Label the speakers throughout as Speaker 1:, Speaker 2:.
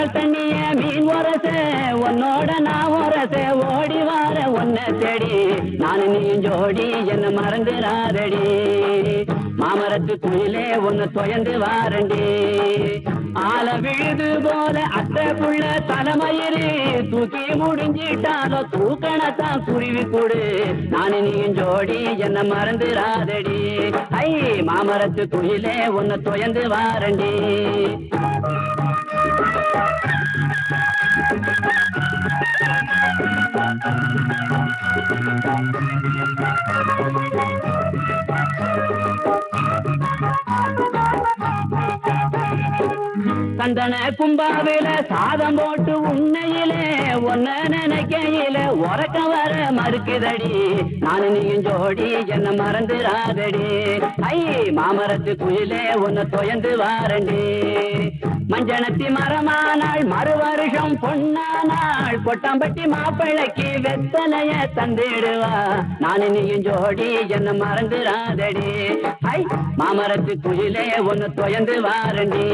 Speaker 1: கடல் தண்ணிய மீன் உரச உன்னோட நான் உரச ஓடி வார உன்னை தேடி நான் நீயும் ஜோடி என்ன மறந்துடாதடி மாமரத்து குயிலே உன்னை தொயந்து வாரண்டி ஆல விழுது போல அத்தை புள்ள தலைமயிறு தூக்கி முடிஞ்சிட்டாலோ தூக்கணத்தான் குருவி கூடு நான் நீயும் ஜோடி என்ன மறந்துடாதடி ஐ மாமரத்து குயிலே உன்னை தொயந்து வாரண்டி சந்தன கும்பாவில சாதம் போட்டு உன்னையிலே ஒன்ன நினைக்கையில உறக்க வர மறுக்குதடி நான் நீயும் ஜோடி என்ன மறந்துடாதடி ஐ மாமரத்து குயிலே உன்னை தொயந்து வாரண்டி மஞ்சனத்தி மரமானாள் மறு வருஷம் பொன்னானாள் கொட்டாம்பட்டி மாப்பிள்ளைக்கு வெத்தலைய தந்திடுவா நான் நீயும் ஜோடி என்ன மறந்துடாதடி ஐ மாமரத்து குயிலே உன்னை தொயந்து வாரண்டி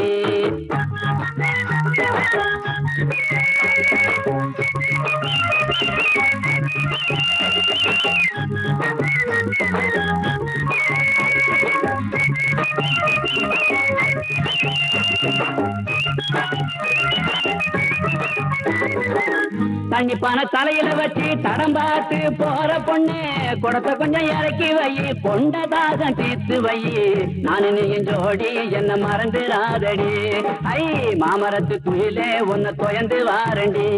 Speaker 1: தண்ணி பானை தலையில வச்சு தடம் பார்த்து போற பொண்ணு குடத்தை கொஞ்சம் இறக்கி வை பொண்டதாக தீர்த்து வை நானு நீயும் ஜோடி என்ன மறந்துடாதடி ஐ மாமரத்து குயிலே உன்னை தொயந்து வாரண்டி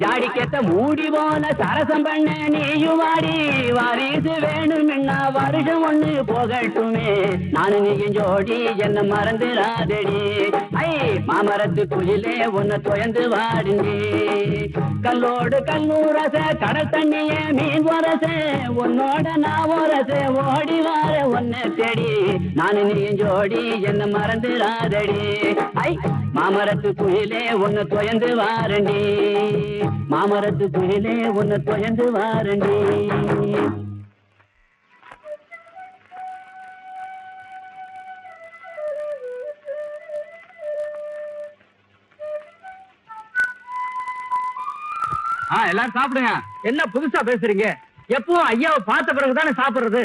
Speaker 1: ஜாடிக்கேத்த மூடி போல சரசம் பண்ண நீயும் வாடி வாரிசு வேணும்னா வருஷம் ஒண்ணு போகட்டுமே நானு நீயும் ஜோடி என்ன மறந்துடாதடி ஐ மாமரத்து குயிலே உன்னை தொயந்து வாடுண்டி கல்லோடு கல்லூரச கடல் தண்ணிய மீன் வரச உன்னோட நான் வரச ஓடி வார உன்னை தேடி நானு நீயும் ஜோடி என்ன மறந்துடாதடி ஐ மாமரத்து குயிலே உன்னை தொயந்து வாரண்டி மாமரத்து குயிலே உன்னை தொயந்து வாரண்டி
Speaker 2: எல்லாரும் சாப்பிடுங்க. என்ன புதுசா பேசுறீங்க? எப்பவும் ஐயாவை பார்த்த பிறகுதானே சாப்பிடுறது.